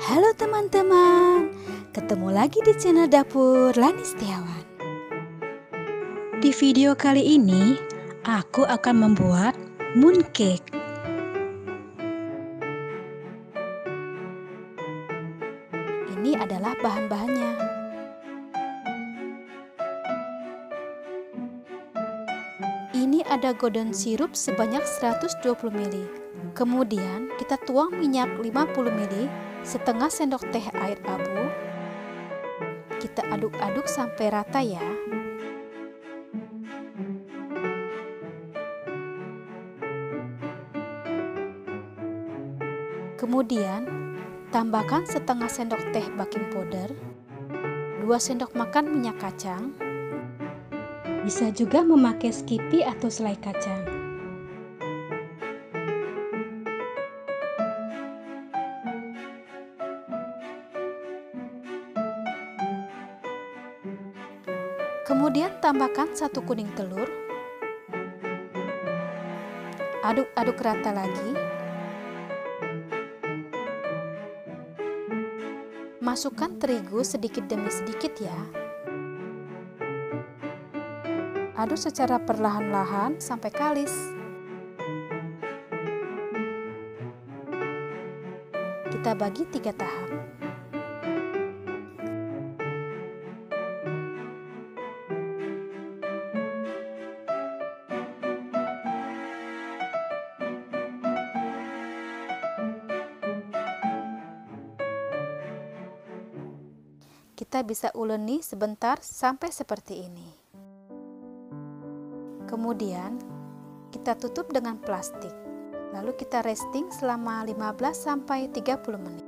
Halo teman-teman, ketemu lagi di channel Dapur Lani Setiawan. Di video kali ini, aku akan membuat mooncake. Ini adalah bahan-bahannya. Ini ada golden syrup sebanyak 120 ml. Kemudian kita tuang minyak 50 ml, setengah sendok teh air abu. Kita aduk-aduk sampai rata ya. Kemudian tambahkan setengah sendok teh baking powder, 2 sendok makan minyak kacang. Bisa juga memakai skippy atau selai kacang. Kemudian tambahkan 1 kuning telur. Aduk-aduk rata lagi. Masukkan terigu sedikit demi sedikit ya. Aduk secara perlahan-lahan sampai kalis. Kita bagi 3 tahap. Kita bisa uleni sebentar sampai seperti ini. Kemudian kita tutup dengan plastik. Lalu kita resting selama 15-30 menit.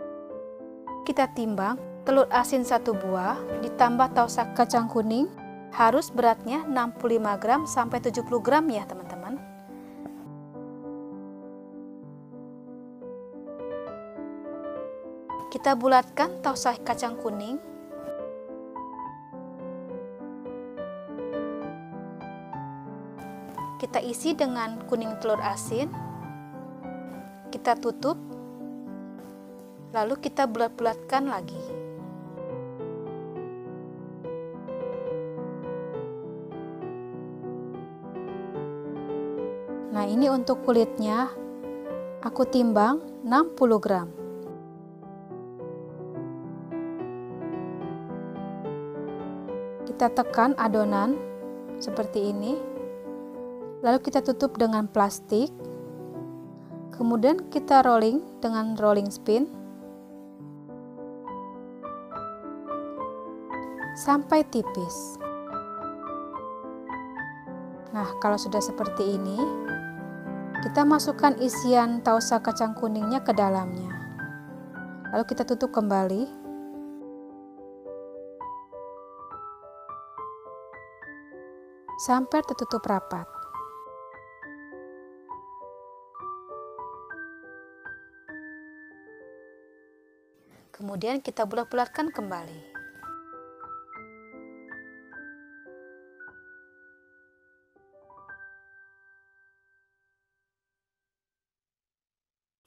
Kita timbang telur asin 1 buah ditambah tausa kacang kuning, harus beratnya 65 gram sampai 70 gram ya teman-teman. Kita bulatkan tausa kacang kuning. Kita isi dengan kuning telur asin. Kita tutup. Lalu kita bulat-bulatkan lagi. Nah, ini untuk kulitnya aku timbang 60 gram. Kita tekan adonan seperti ini. Lalu kita tutup dengan plastik. Kemudian kita rolling dengan rolling spin sampai tipis. Nah, kalau sudah seperti ini, kita masukkan isian tausa kacang kuningnya ke dalamnya. Lalu kita tutup kembali. Sampai tertutup rapat. Kemudian kita bulat-bulatkan kembali.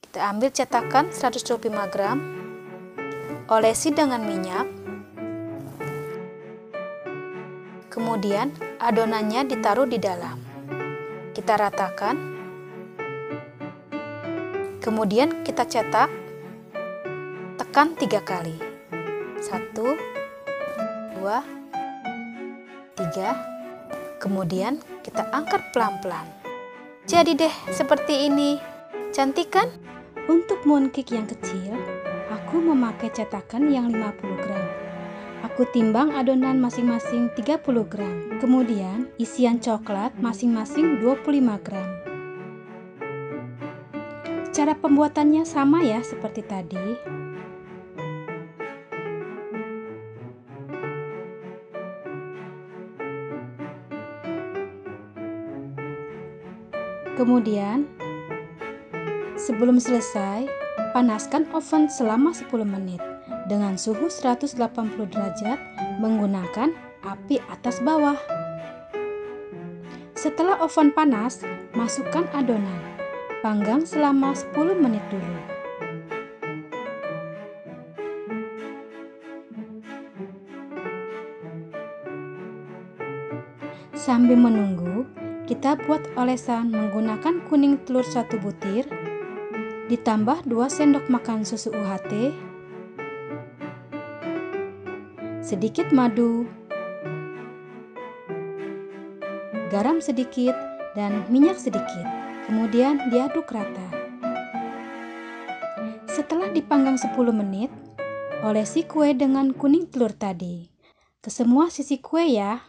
Kita ambil cetakan 125 gram, olesi dengan minyak. Kemudian adonannya ditaruh di dalam. Kita ratakan. Kemudian kita cetak. Tekan 3 kali. 1, 2, 3. Kemudian kita angkat pelan-pelan. Jadi deh seperti ini. Cantik kan? Untuk mooncake yang kecil, aku memakai cetakan yang 50 gram. Aku timbang adonan masing-masing 30 gram. Kemudian isian coklat masing-masing 25 gram. Cara pembuatannya sama ya seperti tadi. Kemudian, sebelum selesai, panaskan oven selama 10 menit dengan suhu 180 derajat menggunakan api atas bawah. Setelah oven panas, masukkan adonan. Panggang selama 10 menit dulu. Sambil menunggu, kita buat olesan menggunakan kuning telur 1 butir, ditambah 2 sendok makan susu UHT, sedikit madu, garam sedikit, dan minyak sedikit. Kemudian diaduk rata. Setelah dipanggang 10 menit, olesi kue dengan kuning telur tadi ke semua sisi kue ya.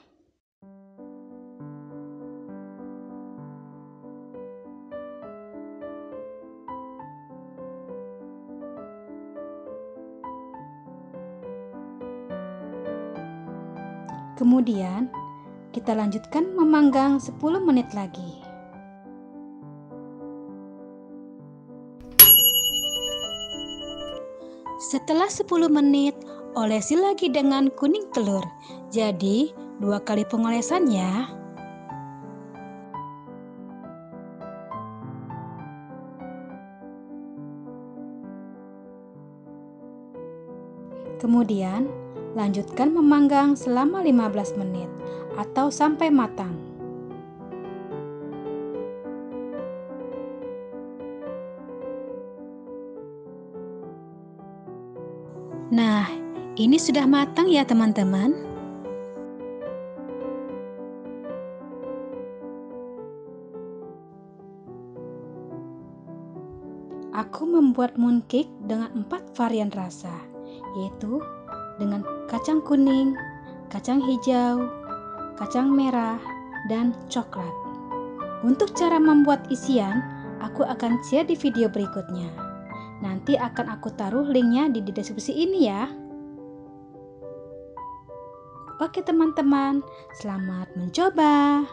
Kemudian, kita lanjutkan memanggang 10 menit lagi. Setelah 10 menit, olesi lagi dengan kuning telur. Jadi, 2 kali pengolesan ya. Kemudian, lanjutkan memanggang selama 15 menit atau sampai matang. Nah, ini sudah matang ya teman-teman. Aku membuat mooncake dengan 4 varian rasa, yaitu dengan kacang kuning, kacang hijau, kacang merah, dan coklat. Untuk cara membuat isian, aku akan share di video berikutnya. Nanti akan aku taruh linknya di deskripsi ini ya. Oke teman-teman, selamat mencoba.